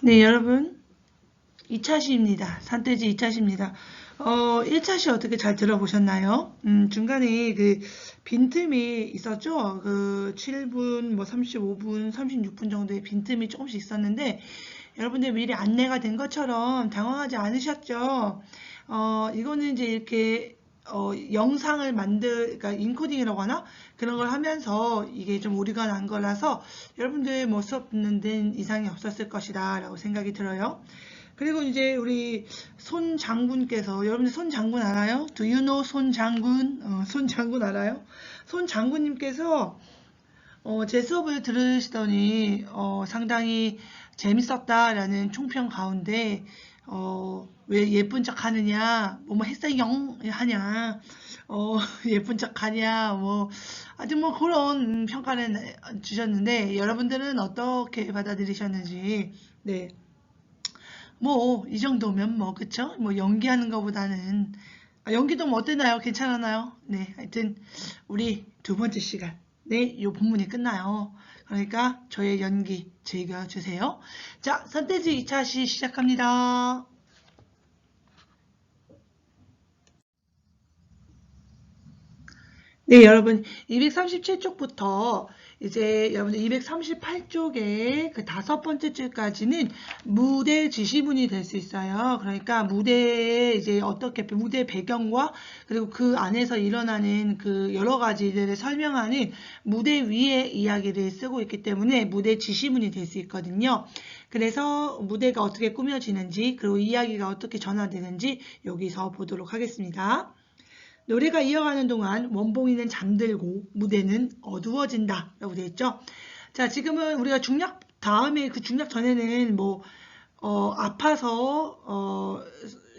네, 여러분. 2차시입니다. 산돼지 2차시입니다. 1차시 어떻게 잘 들어보셨나요? 중간에 그 빈틈이 있었죠? 그 7분, 뭐 35분, 36분 정도의 빈틈이 조금씩 있었는데, 여러분들 미리 안내가 된 것처럼 당황하지 않으셨죠? 이거는 이제 이렇게 영상을 그러니까 인코딩이라고 하나? 그런 걸 하면서 이게 좀 오류가 난 거라서 여러분들 뭐 수업 듣는 데는 이상이 없었을 것이다 라고 생각이 들어요. 그리고 이제 우리 손 장군께서, 여러분들 손 장군 알아요? Do you know 손 장군? 손 장군 알아요? 손 장군님께서 제 수업을 들으시더니 상당히 재밌었다라는 총평 가운데 왜 예쁜 척 하느냐, 뭐뭐 했어요 하냐, 예쁜 척 하냐, 뭐 아주 뭐 그런 평가를 주셨는데 여러분들은 어떻게 받아들이셨는지. 네. 뭐 이 정도면 뭐 그쵸? 뭐 연기하는 것보다는 연기도 뭐 어땠나요? 괜찮았나요? 네, 하여튼 우리 두 번째 시간 네, 요 본문이 끝나요. 그러니까 저의 연기 즐겨주세요. 자, 선택지 2차 시 시작합니다. 네, 여러분 237쪽부터 이제 여러분들 238쪽에 그 다섯 번째 줄까지는 무대 지시문이 될 수 있어요. 그러니까 무대에 이제 어떻게 무대 배경과 그리고 그 안에서 일어나는 그 여러 가지들을 설명하는 무대 위의 이야기를 쓰고 있기 때문에 무대 지시문이 될 수 있거든요. 그래서 무대가 어떻게 꾸며지는지 그리고 이야기가 어떻게 전환되는지 여기서 보도록 하겠습니다. 노래가 이어가는 동안 원봉이는 잠들고 무대는 어두워진다 라고 되어 있죠. 자, 지금은 우리가 중략 다음에 그 중략 전에는 뭐 아파서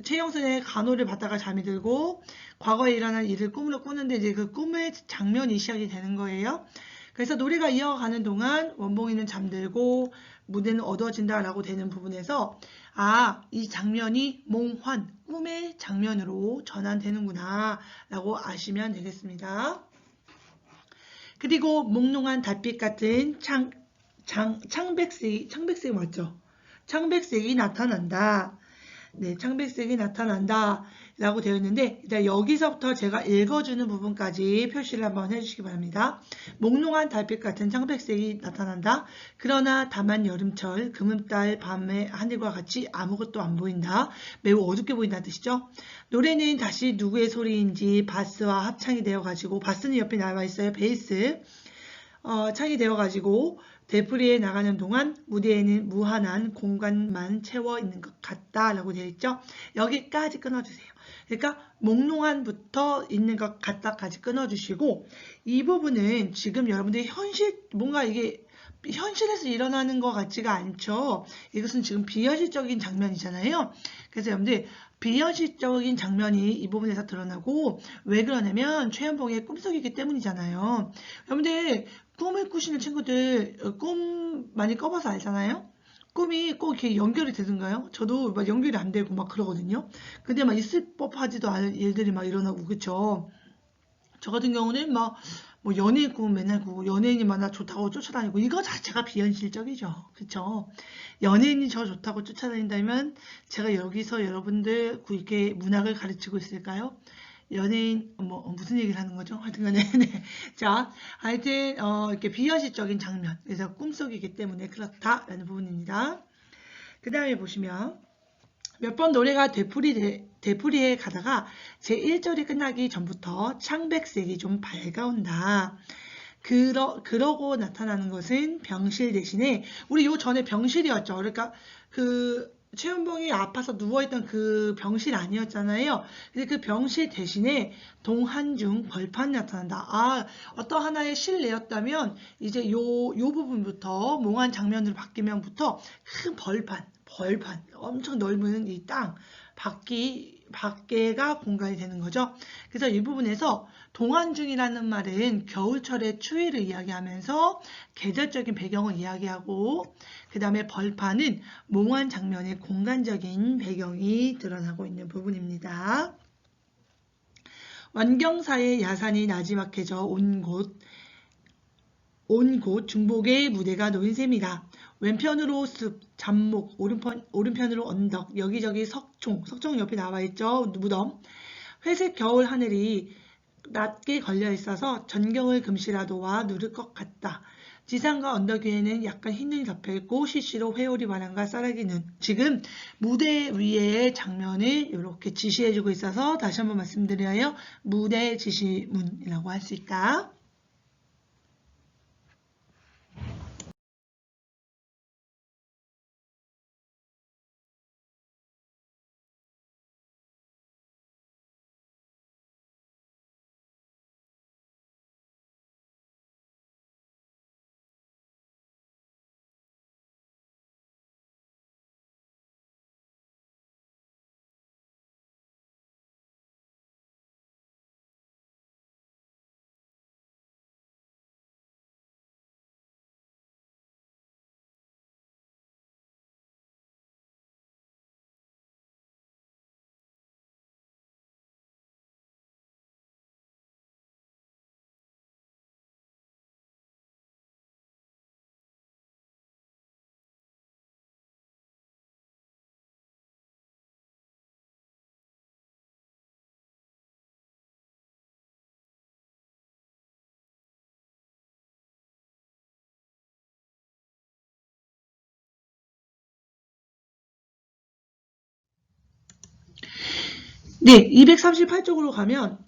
최영선의 간호를 받다가 잠이 들고 과거에 일어난 일을 꿈으로 꾸는데 이제 그 꿈의 장면이 시작이 되는 거예요. 그래서 노래가 이어가는 동안 원봉이는 잠들고 무대는 어두워진다라고 되는 부분에서 이 장면이 몽환, 꿈의 장면으로 전환되는구나 라고 아시면 되겠습니다. 그리고 몽롱한 달빛 같은 창백색이 맞죠? 창백색이 나타난다. 네, 창백색이 나타난다 라고 되어 있는데 일단 여기서부터 제가 읽어주는 부분까지 표시를 한번 해주시기 바랍니다. 몽롱한 달빛 같은 창백색이 나타난다. 그러나 다만 여름철 금음달 밤의 하늘과 같이 아무것도 안 보인다. 매우 어둡게 보인다는 뜻이죠. 노래는 다시 누구의 소리인지 바스와 합창이 되어가지고 바스는 옆에 나와 있어요. 베이스. 창이 되어가지고 되풀이해 나가는 동안 무대에는 무한한 공간만 채워 있는 것 같다라고 되어 있죠. 여기까지 끊어주세요. 그러니까 몽롱한부터 있는 것 같다까지 끊어주시고 이 부분은 지금 여러분들이 뭔가 이게 현실에서 일어나는 것 같지가 않죠. 이것은 지금 비현실적인 장면이잖아요. 그래서 여러분들 비현실적인 장면이 이 부분에서 드러나고 왜 그러냐면 최연봉의 꿈속이기 때문이잖아요. 여러분들 꿈을 꾸시는 친구들 꿈 많이 꿔봐서 알잖아요. 꿈이 꼭 이렇게 연결이 되던가요? 저도 막 연결이 안 되고 막 그러거든요. 근데 막 있을 법하지도 않은 일들이 막 일어나고 그쵸? 저 같은 경우는 막 뭐 연예인 꿈 맨날 꾸고 연예인이 막 나 좋다고 쫓아다니고 이거 자체가 비현실적이죠. 그쵸? 연예인이 저 좋다고 쫓아다닌다면 제가 여기서 여러분들 이렇게 문학을 가르치고 있을까요? 연예인 뭐 무슨 얘기를 하는 거죠? 하여튼간에 네. 자, 하여튼 이렇게 비현실적인 장면 그래서 꿈속이기 때문에 그렇다라는 부분입니다. 그 다음에 보시면 몇 번 노래가 되풀이해 가다가 제1절이 끝나기 전부터 창백색이 좀 밝아온다. 그러고 나타나는 것은 병실 대신에 우리 요 전에 병실이었죠. 그러니까 그 최은봉이 아파서 누워있던 그 병실 아니었잖아요. 근데 그 병실 대신에 동한중 벌판이 나타난다. 어떤 하나의 실내였다면 이제 요 부분부터 몽환 장면으로 바뀌면부터 큰 벌판, 엄청 넓은 이 땅, 밖에가 공간이 되는 거죠. 그래서 이 부분에서 동안중이라는 말은 겨울철의 추위를 이야기하면서 계절적인 배경을 이야기하고 그 다음에 벌판은 몽환 장면의 공간적인 배경이 드러나고 있는 부분입니다. 완경사의 야산이 나지막해져 온 곳 중복의 무대가 놓인 셈이다. 왼편으로 숲, 잡목, 오른편으로 언덕, 여기저기 석총 옆에 나와 있죠. 무덤. 회색 겨울 하늘이 낮게 걸려 있어서 전경을 금시라도와 누를 것 같다. 지상과 언덕 위에는 약간 흰 눈이 덮여있고 시시로 회오리 바람과 쌀아기 눈. 지금 무대 위의 장면을 이렇게 지시해주고 있어서 다시 한번 말씀드려요. 무대 지시문이라고 할 수 있다. 네, 238쪽으로 가면,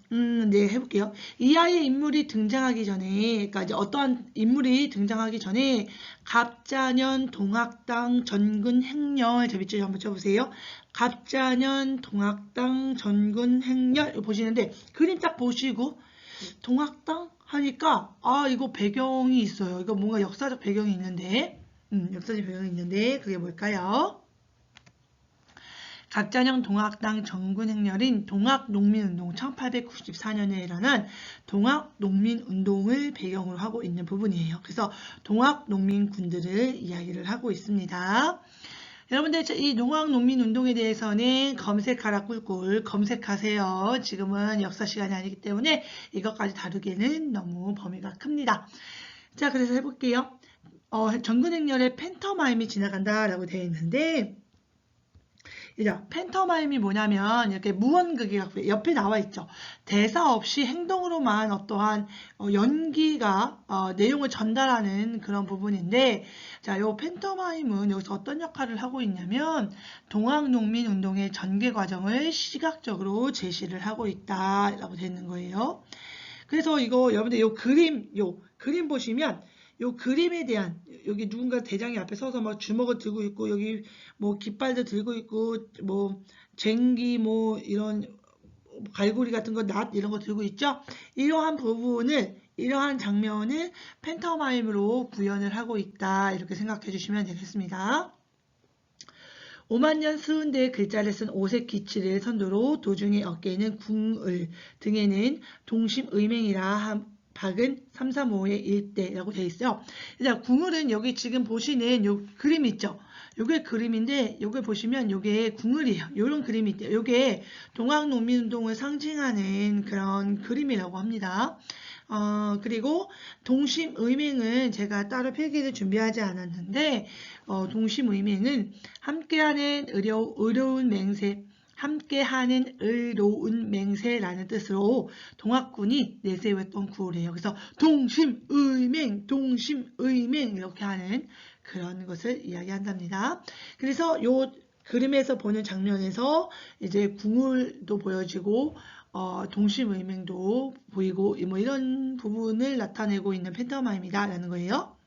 네, 해볼게요. 이하의 인물이 등장하기 전에, 그러니까 이제 어떠한 인물이 등장하기 전에, 갑자년, 동학당, 전군, 행렬, 저 밑줄 한번 쳐보세요. 갑자년, 동학당, 전군, 행렬, 이거 보시는데, 그림 딱 보시고, 동학당 하니까, 아, 이거 배경이 있어요. 이거 뭔가 역사적 배경이 있는데, 역사적 배경이 있는데, 그게 뭘까요? 갑자년 동학당 전군행렬인 동학농민운동 1894년에 일어난 동학농민운동을 배경으로 하고 있는 부분이에요. 그래서 동학농민군들을 이야기를 하고 있습니다. 여러분들 이 동학농민운동에 대해서는 검색하라 꿀꿀 검색하세요. 지금은 역사 시간이 아니기 때문에 이것까지 다루기에는 너무 범위가 큽니다. 자, 그래서 해볼게요. 전군행렬에 팬터마임이 지나간다라고 되어 있는데 팬터마임이 뭐냐면 이렇게 무언극이 옆에 나와 있죠. 대사 없이 행동으로만 어떠한 연기가 내용을 전달하는 그런 부분인데, 자, 요 팬터마임은 여기서 어떤 역할을 하고 있냐면 동학농민운동의 전개 과정을 시각적으로 제시를 하고 있다라고 되어 있는 거예요. 그래서 이거 여러분들 요 그림 보시면 요 그림에 대한 여기 누군가 대장이 앞에 서서 막 주먹을 들고 있고 여기 뭐 깃발도 들고 있고 뭐 쟁기 뭐 이런 갈고리 같은 거 낫 이런 거 들고 있죠. 이러한 장면을 팬터마임으로 구현을 하고 있다 이렇게 생각해 주시면 되겠습니다. 5만년 수은대의 글자를 쓴 오색 기치를 선두로 도중에 어깨에는 궁을 등에는 동심의맹이라 박은 335의 일대라고 되어 있어요. 일단 궁을은 여기 지금 보시는 요 그림 있죠. 요게 그림인데 요게 보시면 요게 궁을이에요. 요런 그림이 있대요. 요게 동학농민운동을 상징하는 그런 그림이라고 합니다. 그리고 동심의맹은 제가 따로 필기를 준비하지 않았는데 동심의맹은 함께하는 의로운 맹세 함께하는 의로운 맹세라는 뜻으로 동학군이 내세웠던 구호래요. 그래서 동심의맹 이렇게 하는 그런 것을 이야기한답니다. 그래서 요 그림에서 보는 장면에서 이제 궁을도 보여지고 동심의맹도 보이고 뭐 이런 부분을 나타내고 있는 팬터마임이다라는 거예요.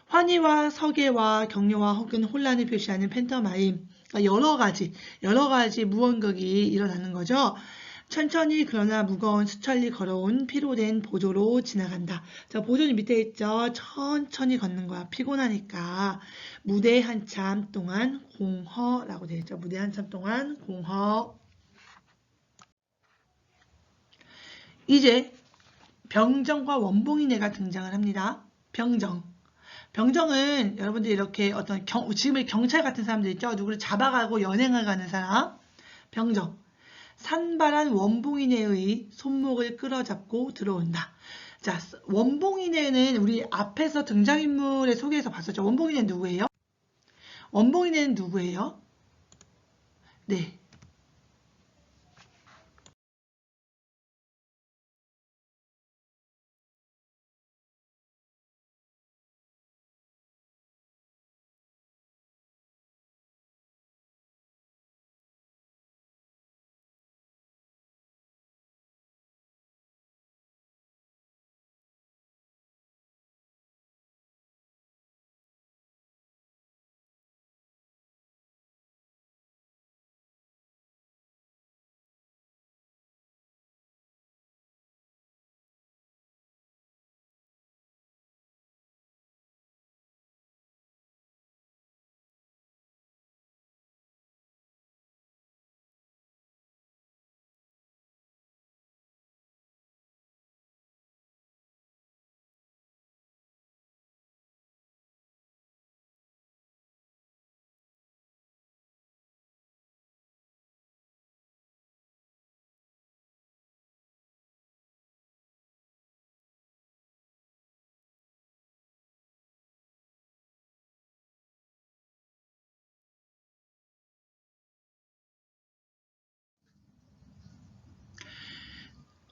환희와 서계와 격려와 혹은 혼란을 표시하는 팬터마임. 여러 가지 무언극이 일어나는 거죠. 천천히 그러나 무거운 수천리 걸어온 피로된 보조로 지나간다. 자, 보조는 밑에 있죠. 천천히 걷는 거야. 피곤하니까. 무대 한참 동안 공허라고 되어 있죠. 무대 한참 동안 공허. 이제 병정과 원봉이네가 등장을 합니다. 병정은 여러분들 이렇게 어떤 지금의 경찰 같은 사람들 있죠. 누구를 잡아가고 연행을 가는 사람. 병정. 산발한 원봉이네의 손목을 끌어잡고 들어온다. 자, 원봉이네는 우리 앞에서 등장인물의 소개에서 봤었죠. 원봉이네는 누구예요? 원봉인은 누구예요? 네.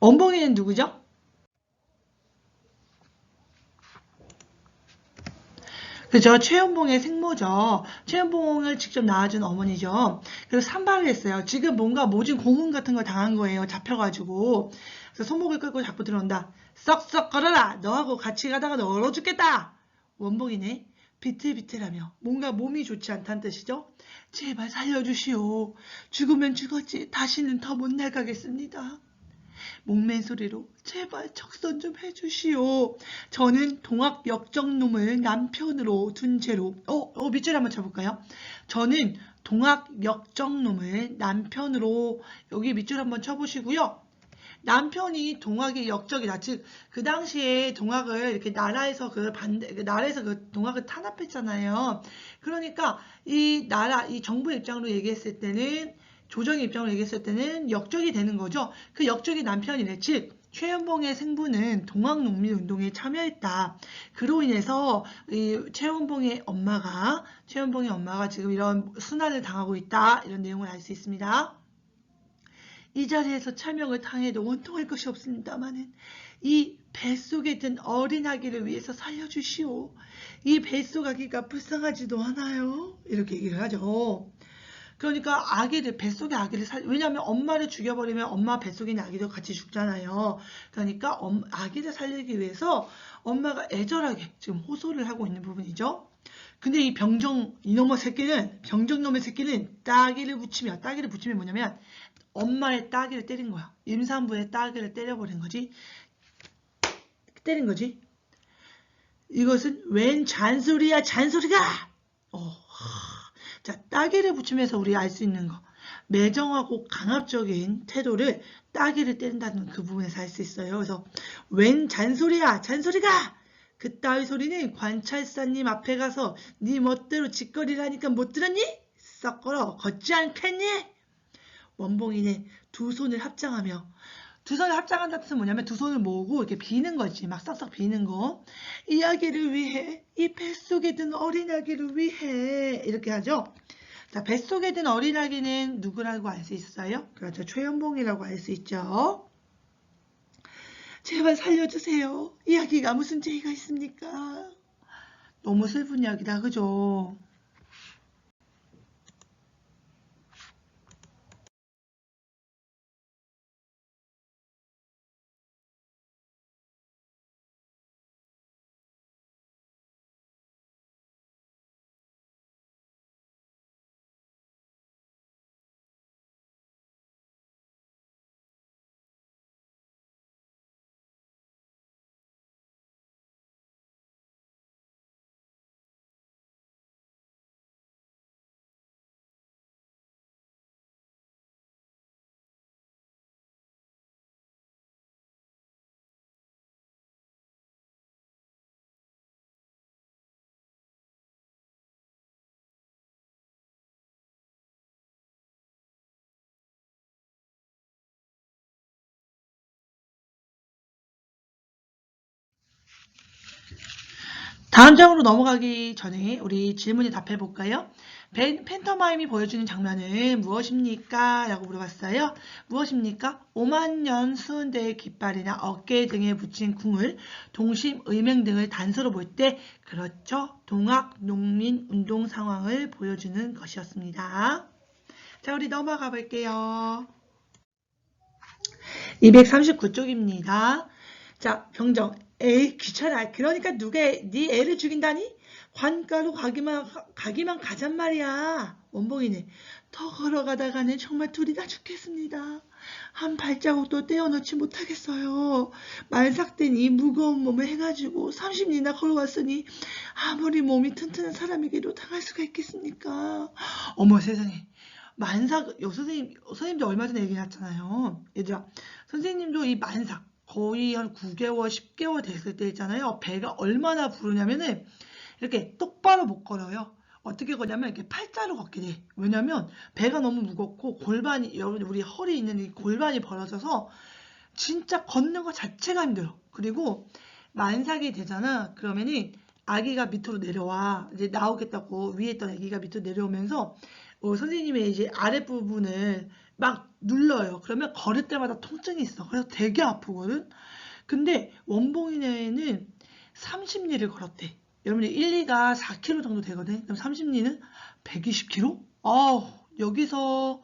원봉이는 누구죠? 그죠? 최연봉의 생모죠. 최연봉을 직접 낳아준 어머니죠. 그래서 산발을 했어요. 지금 뭔가 모진 고문 같은 걸 당한 거예요. 잡혀가지고. 그래서 손목을 끌고 자꾸 들어온다. 썩썩 걸어라. 너하고 같이 가다가 너 얼어 죽겠다. 원봉이네. 비틀비틀하며 뭔가 몸이 좋지 않다는 뜻이죠. 제발 살려주시오. 죽으면 죽었지. 다시는 더 못 나가겠습니다. 목맨 소리로 제발 적선 좀 해주시오. 저는 동학 역정놈을 남편으로 둔 채로 밑줄 한번 쳐볼까요? 저는 동학 역정놈을 남편으로 여기 밑줄 한번 쳐보시고요. 남편이 동학의 역적이다. 즉, 그 당시에 동학을 이렇게 나라에서 나라에서 그 동학을 탄압했잖아요. 그러니까 이 정부의 입장으로 얘기했을 때는 조정의 입장으로 얘기했을 때는 역적이 되는 거죠. 그 역적이 남편이래. 즉, 최연봉의 생부는 동학농민운동에 참여했다. 그로 인해서 이 최연봉의 엄마가 지금 이런 순환을 당하고 있다. 이런 내용을 알 수 있습니다. 이 자리에서 차명을 당해도 원통할 것이 없습니다마는 이 뱃속에 든 어린 아기를 위해서 살려주시오. 이 뱃속 아기가 불쌍하지도 않아요. 이렇게 얘기를 하죠. 그러니까 뱃속의 아기를 왜냐하면 엄마를 죽여버리면 엄마 뱃속에 있는 아기도 같이 죽잖아요. 그러니까 아기를 살리기 위해서 엄마가 애절하게 지금 호소를 하고 있는 부분이죠. 근데 병정놈의 새끼는 따기를 붙이면 뭐냐면 엄마의 따귀를 때린 거야. 임산부의 따귀를 때려버린 거지. 때린 거지. 이것은 웬 잔소리야, 잔소리가! 자, 따귀를 붙이면서 우리 알 수 있는 거. 매정하고 강압적인 태도를 따귀를 때린다는 그 부분에서 알 수 있어요. 그래서 웬 잔소리야, 잔소리가! 그따위 소리는 관찰사님 앞에 가서 네 멋대로 짓거리라니까 못 들었니? 썩거러 걷지 않겠니? 원봉이는 두 손을 합장하며 두 손을 합장한다는 뜻은 뭐냐면 두 손을 모으고 이렇게 비는 거지. 막 싹싹 비는 거. 이 아기를 위해 이 뱃속에 든 어린 아기를 위해 이렇게 하죠. 자, 뱃속에 든 어린 아기는 누구라고 알 수 있어요? 그렇죠. 최연봉이라고 알 수 있죠. 제발 살려주세요. 이 아기가 무슨 죄가 있습니까? 너무 슬픈 이야기다. 그죠? 다음 장으로 넘어가기 전에 우리 질문에 답해 볼까요? 팬터마임이 보여주는 장면은 무엇입니까? 라고 물어봤어요. 무엇입니까? 5만 년 수은대의 깃발이나 어깨 등에 붙인 궁을 동심, 의명 등을 단서로 볼 때 그렇죠. 동학, 농민, 운동 상황을 보여주는 것이었습니다. 자, 우리 넘어가 볼게요. 239쪽입니다. 자, 병정. 에이, 귀찮아. 그러니까 누가 네 애를 죽인다니? 관가로 가기만 가잔 말이야. 원봉이네. 더 걸어가다가는 정말 둘이 다 죽겠습니다. 한 발자국도 떼어놓지 못하겠어요. 말삭된 이 무거운 몸을 해가지고 30리나 걸어왔으니 아무리 몸이 튼튼한 사람에게도 당할 수가 있겠습니까? 어머 세상에. 만삭, 선생님도 얼마 전에 얘기 했잖아요. 얘들아, 선생님도 이 만삭, 거의 한 9개월, 10개월 됐을 때 있잖아요. 배가 얼마나 부르냐면은, 이렇게 똑바로 못 걸어요. 어떻게 걷냐면, 이렇게 팔자로 걷게 돼. 왜냐면, 배가 너무 무겁고, 골반이, 여러분, 우리 허리에 있는 이 골반이 벌어져서, 진짜 걷는 것 자체가 힘들어. 그리고, 만삭이 되잖아. 그러면은, 아기가 밑으로 내려와. 이제 나오겠다고 위에 있던 아기가 밑으로 내려오면서, 선생님의 이제 아랫부분을 막 눌러요. 그러면 걸을 때마다 통증이 있어. 그래서 되게 아프거든. 근데 원봉이네는 30리를 걸었대. 여러분이 1, 2가 4km 정도 되거든. 그럼 30리는 120km? 여기서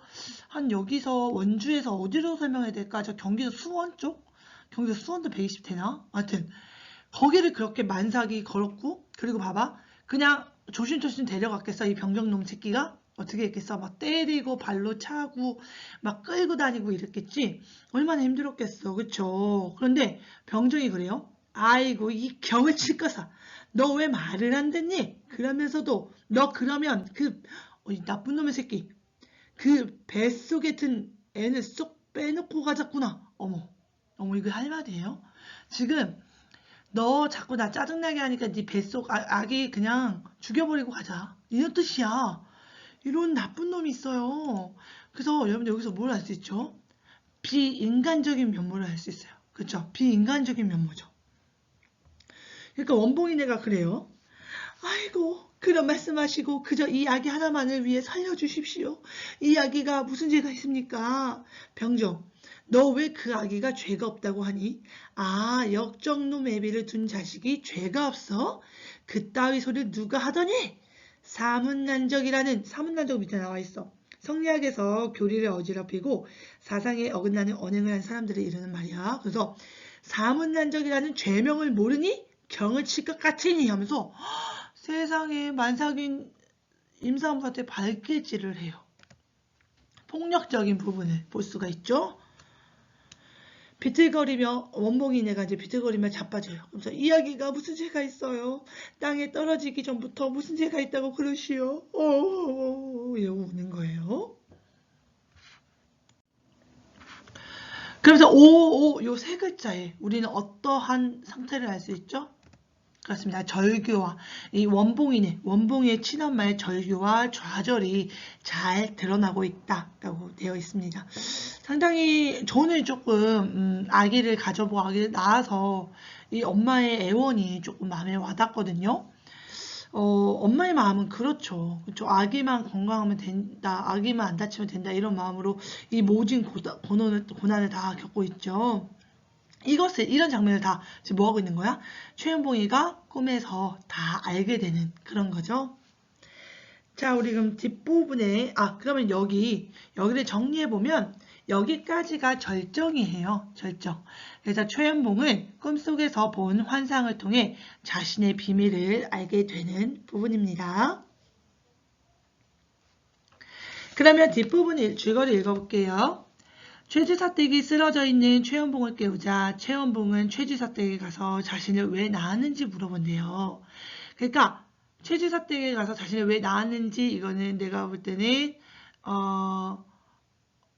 원주에서 어디로 설명해야 될까? 저 경기도 수원 쪽? 경기도 수원도 120 되나? 하여튼 거기를 그렇게 만삭이 걸었고, 그리고 봐봐. 그냥 조심조심 데려갔겠어. 이 병정놈 새끼가. 어떻게 했겠어? 막 때리고 발로 차고 막 끌고 다니고 이랬겠지? 얼마나 힘들었겠어. 그쵸? 그런데 병정이 그래요. 아이고 이 경을 칠 거사. 너 왜 말을 안 듣니? 그러면서도 너 그러면 이 나쁜 놈의 새끼 그 뱃속에 든 애는 쏙 빼놓고 가졌구나. 어머 이거 할 말이에요? 지금 너 자꾸 나 짜증나게 하니까 네 뱃속 아기 그냥 죽여버리고 가자. 이런 뜻이야. 이런 나쁜 놈이 있어요. 그래서 여러분들 여기서 뭘 알 수 있죠? 비인간적인 면모를 알 수 있어요. 그렇죠? 비인간적인 면모죠. 그러니까 원봉이네가 그래요. 아이고 그런 말씀하시고 그저 이 아기 하나만을 위해 살려주십시오. 이 아기가 무슨 죄가 있습니까? 병정, 너 왜 그 아기가 죄가 없다고 하니? 아, 역정놈 애비를 둔 자식이 죄가 없어? 그따위 소리를 누가 하더니? 사문난적 밑에 나와 있어. 성리학에서 교리를 어지럽히고 사상에 어긋나는 언행을 한 사람들을 이르는 말이야. 그래서 사문난적이라는 죄명을 모르니 경을 칠 것 같으니 하면서 세상에 만삭인 임산부한테 발길질을 해요. 폭력적인 부분을 볼 수가 있죠. 비틀거리며 원봉이네가 이제 비틀거리며 자빠져요. 그래서 이야기가 무슨 죄가 있어요? 땅에 떨어지기 전부터 무슨 죄가 있다고 그러시오? 이러고 우는 거예요. 그래서 요 세 글자에 우리는 어떠한 상태를 알 수 있죠? 그렇습니다. 절규와 이 원봉의 친엄마의 절규와 좌절이 잘 드러나고 있다라고 되어 있습니다. 상당히 저는 조금 아기를 가져보고 아기를 낳아서 이 엄마의 애원이 조금 마음에 와닿거든요. 엄마의 마음은 그렇죠. 아기만 건강하면 된다, 아기만 안 다치면 된다 이런 마음으로 이 모진 고난을 다 겪고 있죠. 이런 장면을 다 지금 뭐하고 있는 거야? 최연봉이가 꿈에서 다 알게 되는 그런 거죠. 자, 우리 그럼 뒷부분에, 그러면 여기를 정리해보면, 여기까지가 절정이에요. 절정. 그래서 최연봉은 꿈속에서 본 환상을 통해 자신의 비밀을 알게 되는 부분입니다. 그러면 뒷부분 줄거리 읽어볼게요. 최지사댁이 쓰러져 있는 최연봉을 깨우자 최연봉은 최지사댁에 가서 자신을 왜 낳았는지 물어본대요. 그러니까 최지사댁에 가서 자신을 왜 낳았는지 이거는 내가 볼 때는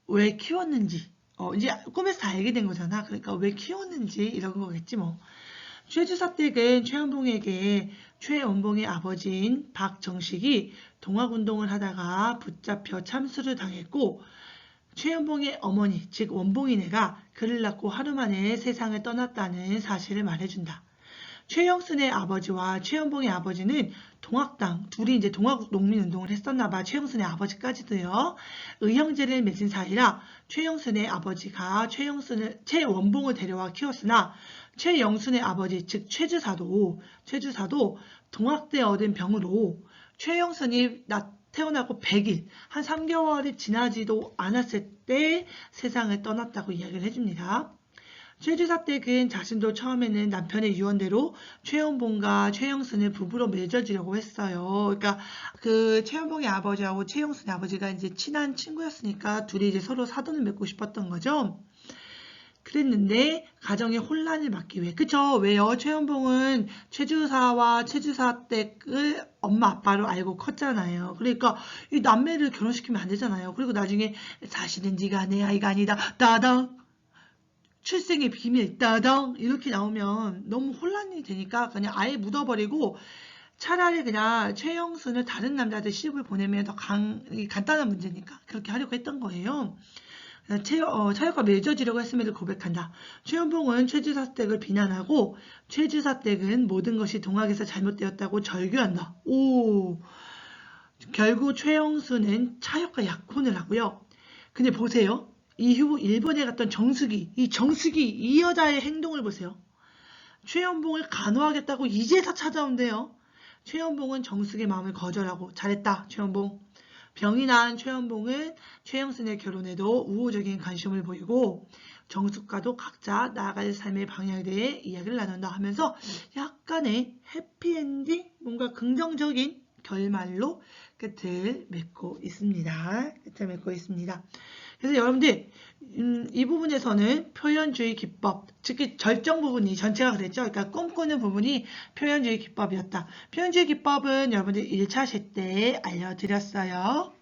왜 키웠는지 이제 꿈에서 다 알게 된 거잖아. 그러니까 왜 키웠는지 이런 거겠지 뭐. 최지사댁은 최연봉에게 최연봉의 아버지인 박정식이 동학운동을 하다가 붙잡혀 참수를 당했고 최연봉의 어머니, 즉 원봉이네가 그를 낳고 하루 만에 세상을 떠났다는 사실을 말해준다. 최영순의 아버지와 최연봉의 아버지는 동학당, 둘이 이제 동학농민운동을 했었나봐. 최영순의 아버지까지도요. 의형제를 맺은 사이라 최영순의 아버지가 최원봉을 데려와 키웠으나 최영순의 아버지, 즉 최주사도 동학대 얻은 병으로 최영순이 태어나고 100일, 한 3개월이 지나지도 않았을 때 세상을 떠났다고 이야기를 해줍니다. 최주사댁은 자신도 처음에는 남편의 유언대로 최연봉과 최영순을 부부로 맺어주려고 했어요. 그러니까 그 최연봉의 아버지하고 최영순의 아버지가 이제 친한 친구였으니까 둘이 이제 서로 사돈을 맺고 싶었던 거죠. 그랬는데 가정의 혼란을 막기 위해, 그쵸? 왜요? 최연봉은 최주사와 최주사댁을 엄마 아빠로 알고 컸잖아요. 그러니까 이 남매를 결혼시키면 안 되잖아요. 그리고 나중에 사실은 네가 내 아이가 아니다, 따당, 출생의 비밀, 따당, 이렇게 나오면 너무 혼란이 되니까 그냥 아예 묻어버리고 차라리 그냥 최영순을 다른 남자들 시집을 보내면 더 간단한 문제니까 그렇게 하려고 했던 거예요. 차역과 맺어지려고 했음에도 고백한다. 최연봉은 최주사댁을 비난하고 최주사댁은 모든 것이 동학에서 잘못되었다고 절규한다. 오, 결국 최영수는 차역과 약혼을 하고요. 근데 보세요. 이후 일본에 갔던 정수기, 이 여자의 행동을 보세요. 최연봉을 간호하겠다고 이제서 찾아온대요. 최연봉은 정숙의 마음을 거절하고 잘했다, 최연봉. 병이 난 최연봉은 최영순의 결혼에도 우호적인 관심을 보이고 정숙과도 각자 나아갈 삶의 방향에 대해 이야기를 나눈다 하면서 약간의 해피엔딩, 뭔가 긍정적인 결말로 끝을 맺고 있습니다. 그래서 여러분들 이 부분에서는 표현주의 기법, 특히 절정 부분이 전체가 그랬죠. 그러니까 꿈꾸는 부분이 표현주의 기법이었다. 표현주의 기법은 여러분들 1차 시 때 알려드렸어요.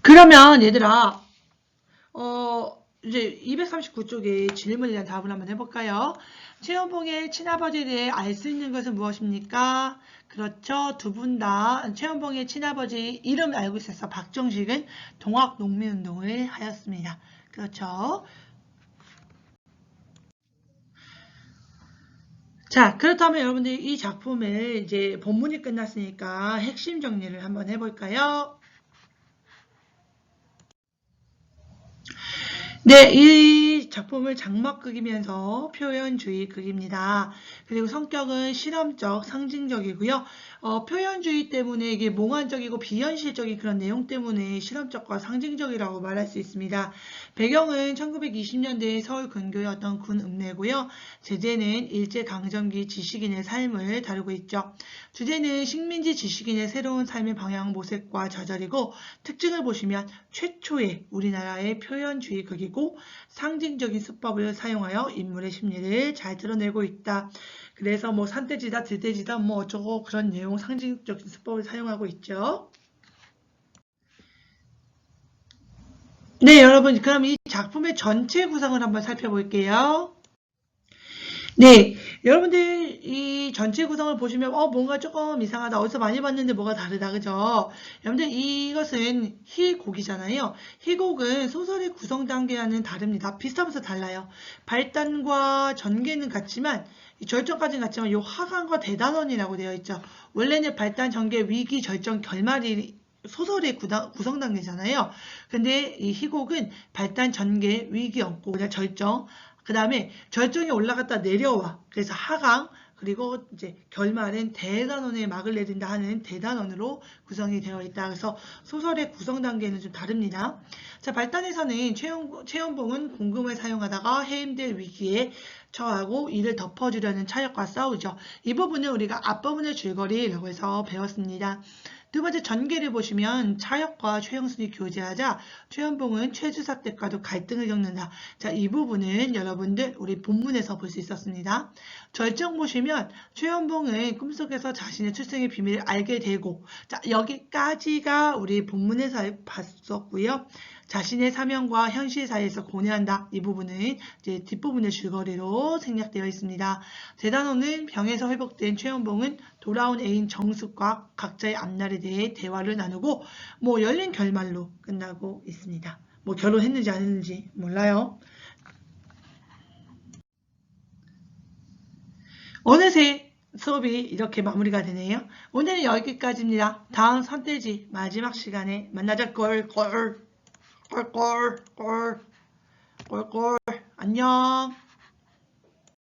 그러면 얘들아, 이제 239쪽에 질문에 대한 답을 한번 해볼까요? 최연봉의 친아버지에 대해 알 수 있는 것은 무엇입니까? 그렇죠. 두 분 다 최연봉의 친아버지 이름 알고 있어서 박정식은 동학농민운동을 하였습니다. 그렇죠. 자, 그렇다면 여러분들 이 작품을 이제 본문이 끝났으니까 핵심 정리를 한번 해볼까요? 네, 이 작품을 장막극이면서 표현주의 극입니다. 그리고 성격은 실험적, 상징적이고요. 표현주의 때문에 이게 몽환적이고 비현실적인 그런 내용 때문에 실험적과 상징적이라고 말할 수 있습니다. 배경은 1920년대 서울 근교의 어떤 군 읍내고요. 제재는 일제강점기 지식인의 삶을 다루고 있죠. 주제는 식민지 지식인의 새로운 삶의 방향, 모색과 좌절이고 특징을 보시면 최초의 우리나라의 표현주의 극이고 상징적인 수법을 사용하여 인물의 심리를 잘 드러내고 있다. 그래서 뭐 산돼지다, 들돼지다, 뭐 어쩌고 그런 내용 상징적인 수법을 사용하고 있죠. 네, 여러분, 그럼 이 작품의 전체 구성을 한번 살펴볼게요. 네, 여러분들 이 전체 구성을 보시면 뭔가 조금 이상하다. 어디서 많이 봤는데 뭐가 다르다. 그죠? 여러분들 이것은 희곡이잖아요. 희곡은 소설의 구성 단계와는 다릅니다. 비슷하면서 달라요. 발단과 전개는 같지만 절정까지는 같지만 이 하강과 대단원이라고 되어 있죠. 원래는 발단, 전개, 위기, 절정, 결말이 소설의 구성 단계잖아요. 근데 이 희곡은 발단, 전개, 위기 없고 그냥 절정, 그 다음에 절정에 올라갔다 내려와. 그래서 하강, 그리고 이제 결말은 대단원에 막을 내린다 하는 대단원으로 구성이 되어 있다. 그래서 소설의 구성 단계는 좀 다릅니다. 자, 발단에서는 최연봉은 공금을 사용하다가 해임될 위기에 처하고 이를 덮어주려는 차역과 싸우죠. 이 부분은 우리가 앞부분의 줄거리라고 해서 배웠습니다. 두 번째 전개를 보시면 차역과 최영순이 교제하자 최연봉은 최주사 때과도 갈등을 겪는다. 자, 이 부분은 여러분들 우리 본문에서 볼 수 있었습니다. 절정 보시면 최연봉은 꿈속에서 자신의 출생의 비밀을 알게 되고, 자, 여기까지가 우리 본문에서 봤었고요. 자신의 사명과 현실 사이에서 고뇌한다. 이 부분은 이제 뒷부분의 줄거리로 생략되어 있습니다. 대단원은 병에서 회복된 최연봉은 돌아온 애인 정숙과 각자의 앞날에 대해 대화를 나누고 뭐 열린 결말로 끝나고 있습니다. 뭐 결혼했는지 안 했는지 몰라요. 어느새 수업이 이렇게 마무리가 되네요. 오늘은 여기까지입니다. 다음 선택지 마지막 시간에 만나자. 꼴꼴 꼴꼴 꼴꼴 안녕.